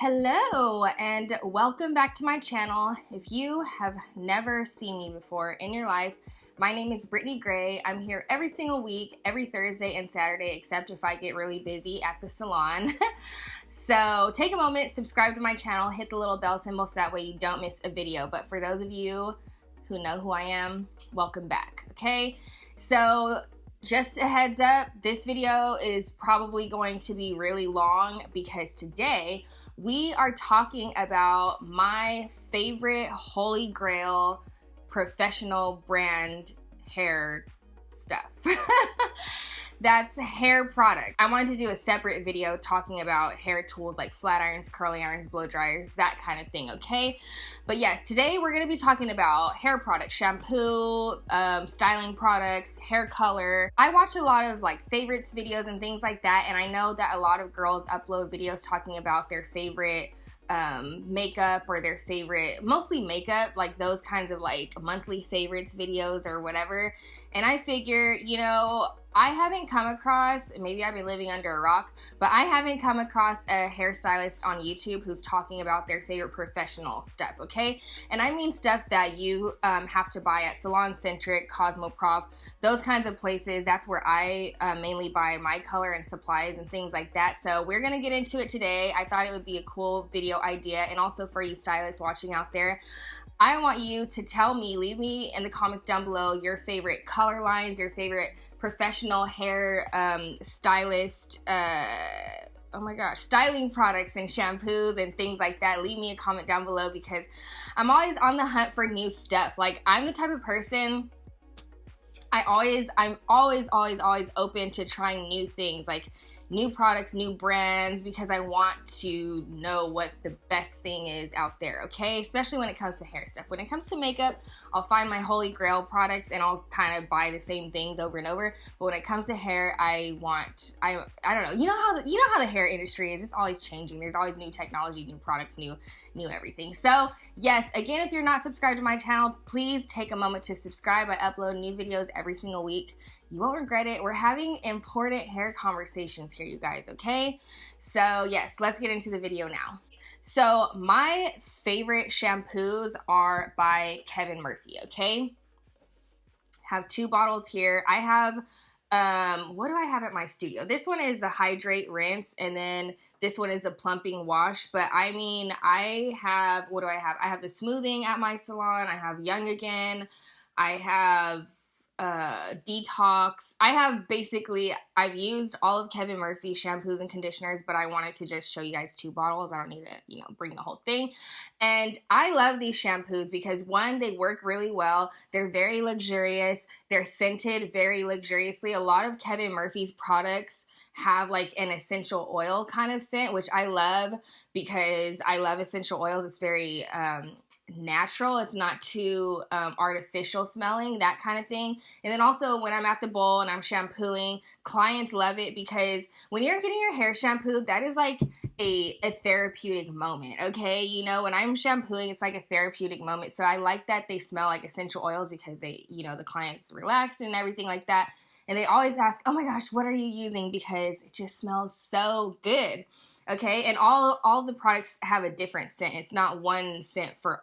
Hello and welcome back to my channel. If you have never seen me before in your life, my name is Brittney Gray. I'm here every single week, every Thursday and Saturday, except if I get really busy at the salon. So take a moment, subscribe to my channel, hit the little bell symbol so that way you don't miss a video. But for those of you who know who I am, welcome back, okay? So just a heads up, this video is probably going to be really long because today we are talking about my favorite holy grail professional brand hair stuff. That's hair product. I wanted to do a separate video talking about hair tools like flat irons, curling irons, blow dryers, that kind of thing, okay? But yes, today we're gonna be talking about hair products, shampoo, styling products, hair color. I watch a lot of like favorites videos and things like that, and I know that a lot of girls upload videos talking about their favorite makeup or their favorite, mostly makeup, like those kinds of like monthly favorites videos or whatever. And I figure, you know, I haven't come across, maybe I've been living under a rock, but I haven't come across a hairstylist on YouTube who's talking about their favorite professional stuff, okay? And I mean stuff that you have to buy at Salon Centric, Cosmoprof, those kinds of places. That's where I mainly buy my color and supplies and things like that. So we're gonna get into it today. I thought it would be a cool video idea, and also for you stylists watching out there, I want you to tell me, leave me in the comments down below your favorite color lines, your favorite professional hair stylist, oh my gosh, styling products and shampoos and things like that. Leave me a comment down below because I'm always on the hunt for new stuff. Like, I'm the type of person, I'm always open to trying new things, like new products, new brands, because I want to know what the best thing is out there, okay? Especially when it comes to hair stuff. When it comes to makeup, I'll find my holy grail products and I'll kind of buy the same things over and over. But when it comes to hair, I don't know. You know how the hair industry is. It's always changing. There's always new technology, new products, new everything. So yes, again, if you're not subscribed to my channel, please take a moment to subscribe. I upload new videos every single week. You won't regret it. We're having important hair conversations here, you guys, okay? So yes, let's get into the video now. So my favorite shampoos are by Kevin Murphy, okay? Have two bottles here. I have, what do I have at my studio? This one is a hydrate rinse, and then this one is a plumping wash. But I mean, I have, what do I have? I have the smoothing at my salon. I have Young Again. I have detox. I have basically, I've used all of Kevin Murphy shampoos and conditioners, but I wanted to just show you guys two bottles. I don't need to, you know, bring the whole thing. And I love these shampoos because one, they work really well. They're very luxurious. They're scented very luxuriously. A lot of Kevin Murphy's products have like an essential oil kind of scent, which I love because I love essential oils. It's very natural. It's not too artificial smelling, that kind of thing. And then also when I'm at the bowl and I'm shampooing, clients love it because when you're getting your hair shampooed, that is like a therapeutic moment, okay? You know, when I'm shampooing, it's like a therapeutic moment. So I like that they smell like essential oils because they, you know, the client's relaxed and everything like that. And they always ask, oh my gosh, what are you using? Because it just smells so good. Okay, and all the products have a different scent. It's not one scent for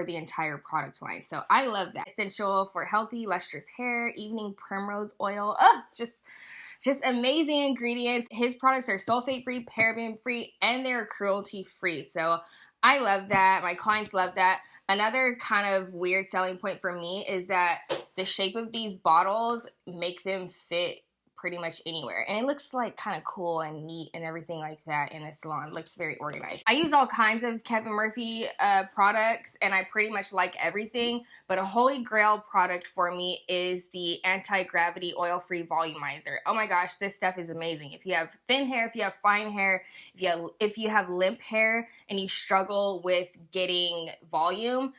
the entire product line. So I love that. Essential for healthy, lustrous hair, evening primrose oil. Oh, just amazing ingredients. His products are sulfate-free, paraben-free, and they're cruelty-free. So I love that. My clients love that. Another kind of weird selling point for me is that the shape of these bottles make them fit pretty much anywhere, and it looks like kind of cool and neat and everything like that in the salon. It looks very organized. I use all kinds of Kevin Murphy products, and I pretty much like everything, but a holy grail product for me is the anti-gravity oil-free volumizer. Oh my gosh, this stuff is amazing. If you have thin hair, if you have fine hair, if you have limp hair and you struggle with getting volume,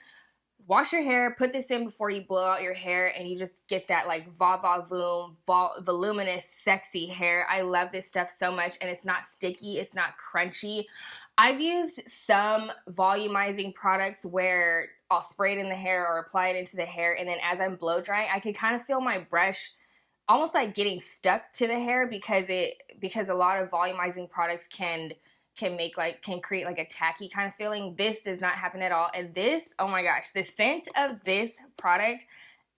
wash your hair, put this in before you blow out your hair, and you just get that like va-va-voom, voluminous, sexy hair. I love this stuff so much, and it's not sticky, it's not crunchy. I've used some volumizing products where I'll spray it in the hair or apply it into the hair, and then as I'm blow drying, I can kind of feel my brush almost like getting stuck to the hair because a lot of volumizing products can can create like a tacky kind of feeling. This does not happen at all. And this, oh my gosh, the scent of this product,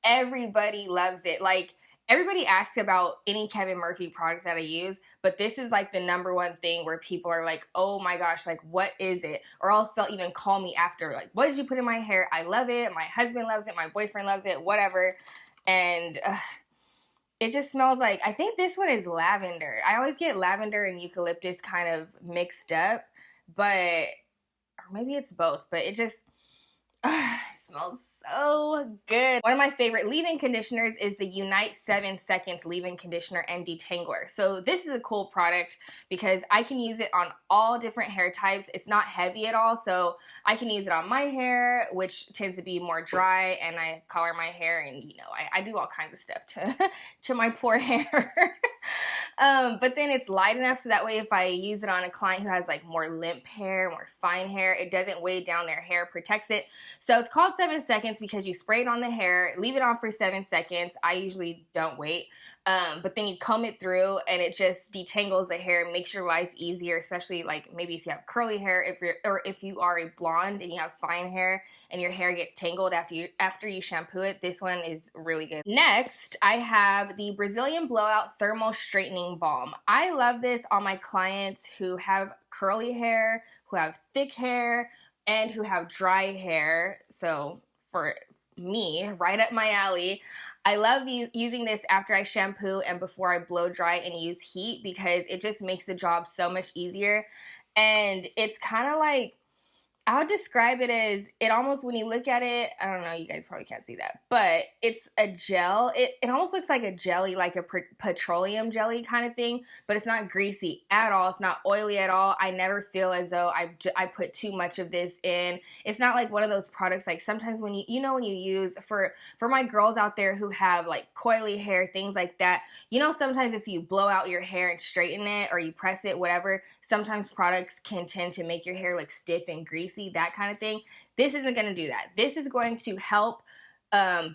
everybody loves it. Like, everybody asks about any Kevin Murphy product that I use, but this is like the #1 thing where people are like, oh my gosh, like, what is it? Or else they'll even call me after, like, what did you put in my hair? I love it. My husband loves it. My boyfriend loves it, whatever. And it just smells like, I think this one is lavender. I always get lavender and eucalyptus kind of mixed up, but, or maybe it's both, but it just, it smells so good. One of my favorite leave-in conditioners is the Unite 7 Seconds leave-in conditioner and detangler. So this is a cool product because I can use it on all different hair types. It's not heavy at all, so I can use it on my hair, which tends to be more dry, and I color my hair, and you know, I do all kinds of stuff to my poor hair. But then it's light enough so that way if I use it on a client who has like more limp hair, more fine hair, it doesn't weigh down their hair, protects it. So it's called 7 seconds because you spray it on the hair, leave it on for 7 seconds. I usually don't wait. But then you comb it through and it just detangles the hair, makes your life easier, especially like maybe if you have curly hair, if you are a blonde and you have fine hair and your hair gets tangled after you shampoo it. This one is really good. Next, I have the Brazilian Blowout Thermal Straightening Balm. I love this on my clients who have curly hair, who have thick hair, and who have dry hair. So for me, right up my alley. I love using this after I shampoo and before I blow dry and use heat because it just makes the job so much easier. And it's kind of like, I would describe it as, it almost, when you look at it, I don't know, you guys probably can't see that, but it's a gel. It almost looks like a jelly, like a petroleum jelly kind of thing, but it's not greasy at all. It's not oily at all. I never feel as though I put too much of this in. It's not like one of those products, like sometimes when you know, when you use, for my girls out there who have like coily hair, things like that, you know, sometimes if you blow out your hair and straighten it or you press it, whatever, sometimes products can tend to make your hair look stiff and greasy, that kind of thing. This isn't going to do that. This is going to help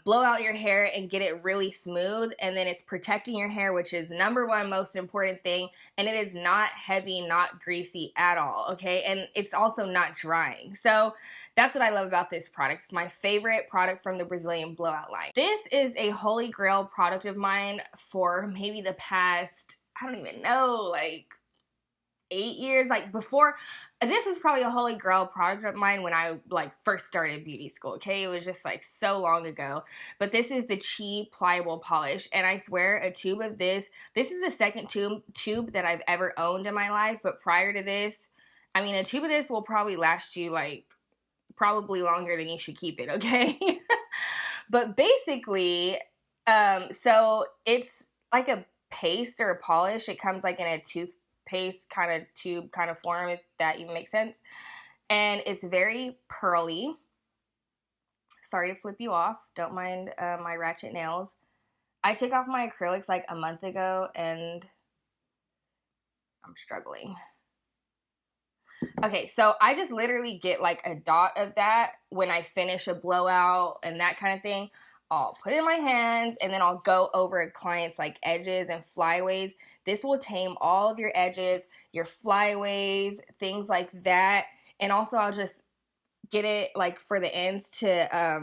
blow out your hair and get it really smooth, and then it's protecting your hair, which is #1 most important thing, and it is not heavy, not greasy at all, okay? And it's also not drying. So that's what I love about this product. It's my favorite product from the Brazilian Blowout line. This is a holy grail product of mine for maybe the past, I don't even know, like 8 years. Like before, this is probably a holy grail product of mine when I like first started beauty school, okay? It was just like so long ago. But this is the Chi Pliable Polish, and I swear a tube of this is the second tube that I've ever owned in my life. But prior to this, I mean, a tube of this will probably last you like probably longer than you should keep it, okay? But basically, so it's like a paste or a polish. It comes like in a toothpaste kind of tube kind of form, if that even makes sense. And it's very pearly. Sorry to flip you off. Don't mind my ratchet nails. I took off my acrylics like a month ago and I'm struggling. Okay, so I just literally get like a dot of that when I finish a blowout and that kind of thing. I'll put it in my hands and then I'll go over a client's like edges and flyaways. This will tame all of your edges, your flyaways, things like that. And also I'll just get it like for the ends to, I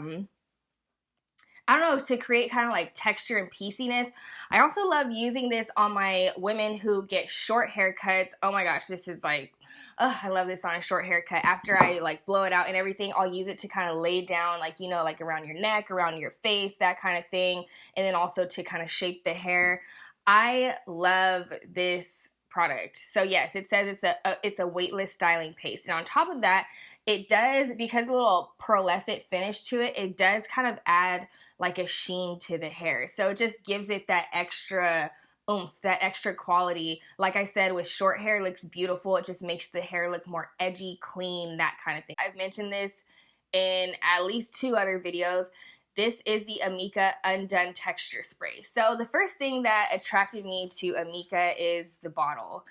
don't know, to create kind of like texture and pieciness. I also love using this on my women who get short haircuts. Oh my gosh, this is like, oh, I love this on a short haircut. After I like blow it out and everything, I'll use it to kind of lay down, like, you know, like around your neck, around your face, that kind of thing. And then also to kind of shape the hair. I love this product. So yes, it says it's a weightless styling paste. And on top of that, it does, because a little pearlescent finish to it, it does kind of add like a sheen to the hair. So it just gives it that extra oomph, that extra quality. Like I said, with short hair, it looks beautiful. It just makes the hair look more edgy, clean, that kind of thing. I've mentioned this in at least 2 other videos. This is the Amika Undone Texture Spray. So the first thing that attracted me to Amika is the bottle.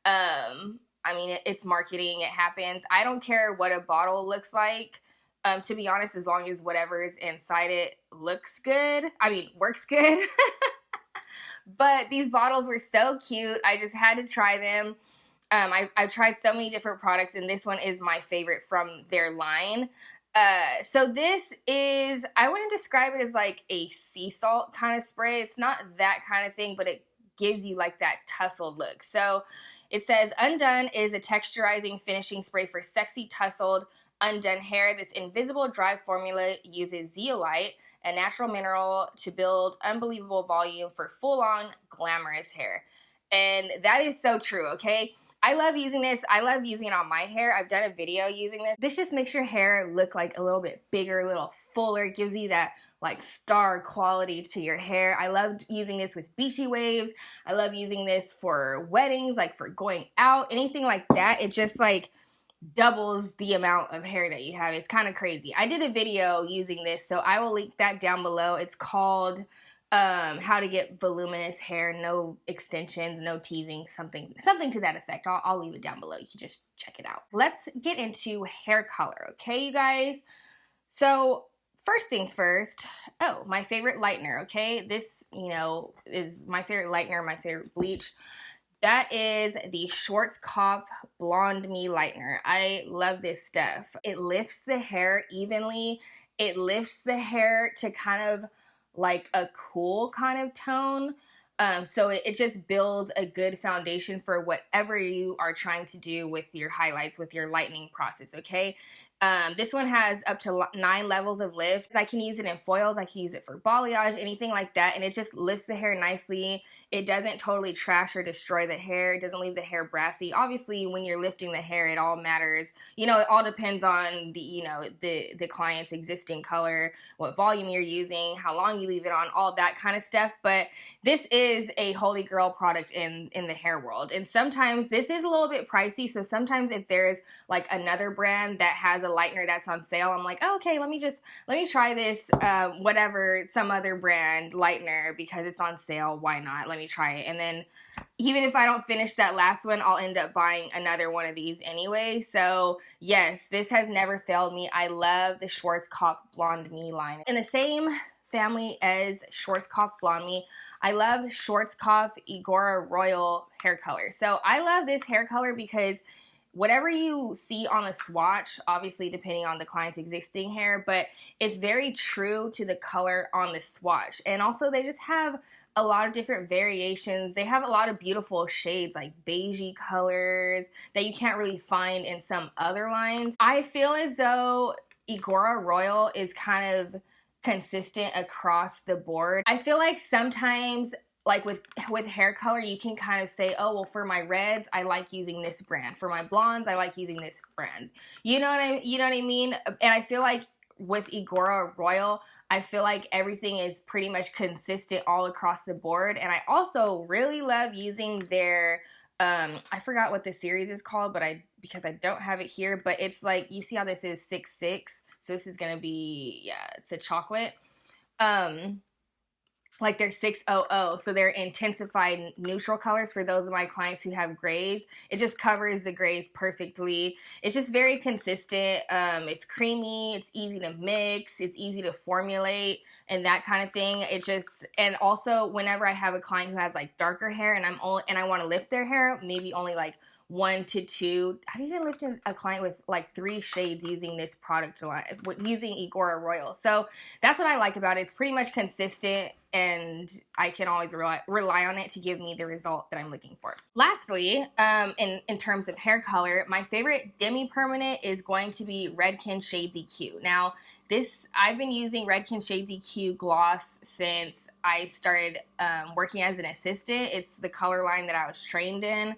I mean, it's marketing, it happens. I don't care what a bottle looks like. To be honest, as long as whatever's inside it looks good, I mean, works good. But these bottles were so cute. I just had to try them. I've tried so many different products, and this one is my favorite from their line. So this is, I wouldn't describe it as like a sea salt kind of spray. It's not that kind of thing, but it gives you like that tussled look. So it says, Undone is a texturizing finishing spray for sexy tussled undone hair. This invisible dry formula uses zeolite, a natural mineral, to build unbelievable volume for full-on glamorous hair. And that is so true, okay? I love using this. I love using it on my hair. I've done a video using this. This just makes your hair look like a little bit bigger, a little fuller. It gives you that like star quality to your hair. I love using this with beachy waves. I love using this for weddings, like for going out, anything like that. It just like doubles the amount of hair that you have. It's kind of crazy. I did a video using this, so I will link that down below. It's called how to get voluminous hair, no extensions, no teasing, something to that effect. I'll leave it down below. You can just check it out. Let's get into hair color, okay, you guys? So first things first, oh, my favorite lightener, okay? This, you know, is my favorite lightener, my favorite bleach. That is the Schwarzkopf Blonde Me Lightener. I love this stuff. It lifts the hair evenly. It lifts the hair to kind of like a cool kind of tone. So it just builds a good foundation for whatever you are trying to do with your highlights, with your lightening process, okay? This one has up to 9 levels of lift. I can use it in foils, I can use it for balayage, anything like that, and it just lifts the hair nicely. It doesn't totally trash or destroy the hair. It doesn't leave the hair brassy. Obviously, when you're lifting the hair, it all matters. You know, it all depends on the, you know, the client's existing color, what volume you're using, how long you leave it on, all that kind of stuff. But this is a holy grail product in the hair world. And sometimes this is a little bit pricey. So sometimes if there's like another brand that has a lightener that's on sale, I'm like, oh, okay, let me try this, whatever, some other brand lightener because it's on sale. Why not? Let me try it. And then even if I don't finish that last one, I'll end up buying another one of these anyway. So yes, this has never failed me. I love the Schwarzkopf Blonde Me line. In the same family as Schwarzkopf Blonde Me, I love Schwarzkopf Igora Royal hair color. So I love this hair color because whatever you see on the swatch, obviously depending on the client's existing hair, but it's very true to the color on the swatch. And also they just have a lot of different variations. They have a lot of beautiful shades like beigey colors that you can't really find in some other lines. I feel as though Igora Royal is kind of consistent across the board. I feel like sometimes like with hair color, you can kind of say, oh, well, for my reds, I like using this brand. For my blondes, I like using this brand. You know what I mean? And I feel like with Igora Royal, I feel like everything is pretty much consistent all across the board. And I also really love using their, I forgot what the series is called, but because I don't have it here, but it's like, you see how this is 6'6"? So this is gonna be, yeah, it's a chocolate. Like they're 600, so they're intensified neutral colors for those of my clients who have grays. It just covers the grays perfectly. It's just very consistent. It's creamy, it's easy to mix, it's easy to formulate, and that kind of thing. And also whenever I have a client who has like darker hair and I want to lift their hair, maybe only like 1 to 2. I've even lifted a client with like 3 shades using this product line, using Igora Royal. So that's what I like about it. It's pretty much consistent and I can always rely on it to give me the result that I'm looking for. Lastly, in terms of hair color, my favorite Demi-permanent is going to be Redken Shades EQ. Now, I've been using Redken Shades EQ gloss since I started working as an assistant. It's the color line that I was trained in.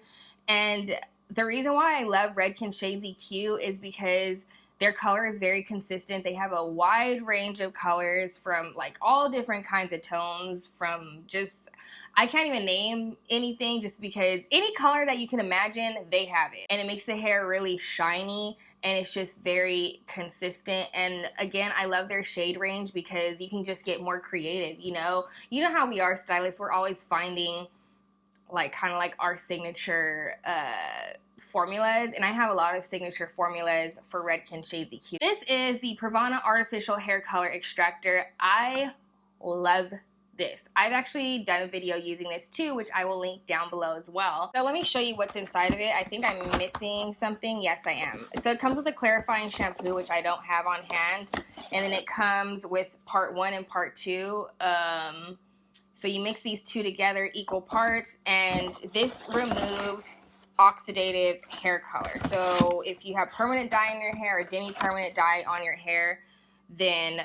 And the reason why I love Redken Shades EQ is because their color is very consistent. They have a wide range of colors from like all different kinds of tones, from just, I can't even name anything just because any color that you can imagine, they have it. And it makes the hair really shiny and it's just very consistent. And again, I love their shade range because you can just get more creative, you know? You know how we are stylists, we're always finding like kind of like our signature formulas, and I have a lot of signature formulas for Redken Shades EQ. This is the Pravana Artificial Hair Color Extractor. I love this. I've actually done a video using this too, which I will link down below as well. So let me show you what's inside of it. I think I'm missing something. Yes, I am. So it comes with a clarifying shampoo, which I don't have on hand. And then it comes with part 1 and part 2. So you mix these two together, equal parts, and this removes oxidative hair color. So if you have permanent dye in your hair or demi-permanent dye on your hair, then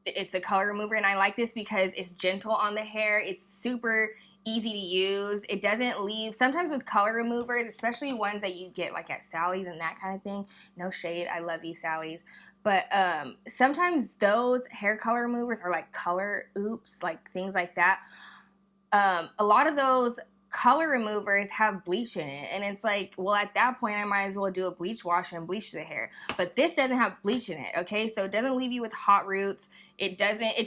it's a color remover. And I like this because it's gentle on the hair. It's super easy to use. It doesn't leave, sometimes with color removers, especially ones that you get like at Sally's and that kind of thing, no shade, I love you Sally's, but sometimes those hair color removers are like color oops, like things like that. A lot of those color removers have bleach in it, and it's like, well, at that point I might as well do a bleach wash and bleach the hair. But this doesn't have bleach in it, okay? So it doesn't leave you with hot roots. It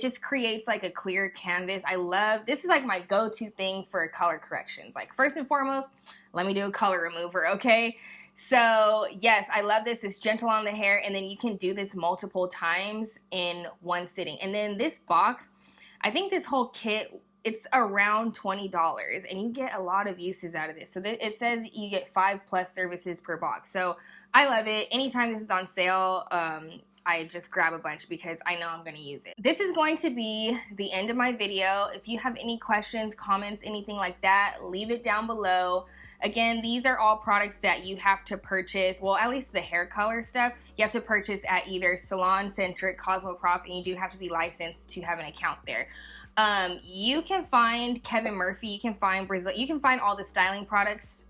just creates like a clear canvas. I love, this is like my go-to thing for color corrections. Like first and foremost, let me do a color remover, okay? So yes, I love this. It's gentle on the hair, and then you can do this multiple times in one sitting. And then this box, I think this whole kit, it's around $20, and you get a lot of uses out of this. So it says you get 5+ services per box. So I love it. Anytime this is on sale, I just grab a bunch because I know I'm going to use it. This is going to be the end of my video. If you have any questions, comments, anything like that, leave it down below. Again, these are all products that you have to purchase, well, at least the hair color stuff, you have to purchase at either Salon, Centric, Cosmoprof, and you do have to be licensed to have an account there. You can find Kevin Murphy, you can find BRACELET, you can find all the styling products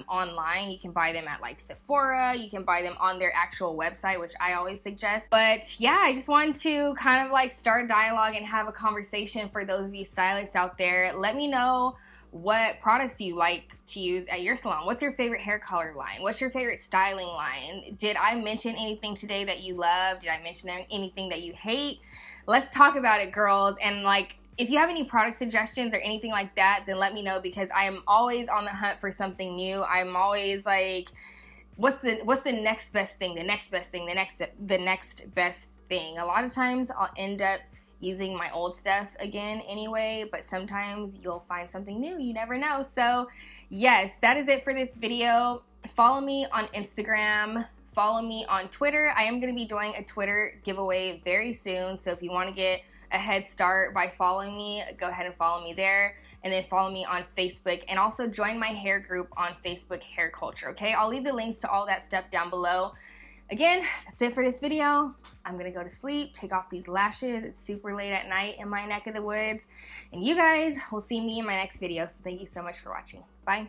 online. You can buy them at like Sephora, you can buy them on their actual website, which I always suggest. But yeah, I just wanted to kind of like start a dialogue and have a conversation for those of you stylists out there. Let me know what products you like to use at your salon. What's your favorite hair color line? What's your favorite styling line? Did I mention anything today that you love? Did I mention anything that you hate? Let's talk about it, girls. And like, if you have any product suggestions or anything like that, then let me know, because I am always on the hunt for something new. I'm always like, what's the next best thing, the next best thing, the next best thing. A lot of times I'll end up using my old stuff again anyway, but sometimes you'll find something new. You never know. So yes, that is it for this video. Follow me on Instagram. Follow me on Twitter. I am going to be doing a Twitter giveaway very soon. So if you want to get a head start by following me, go ahead and follow me there. And then follow me on Facebook, and also join my hair group on Facebook, Hair Culture, okay? I'll leave the links to all that stuff down below. Again, that's it for this video. I'm gonna go to sleep, take off these lashes. It's super late at night in my neck of the woods. And you guys will see me in my next video. So thank you so much for watching. Bye.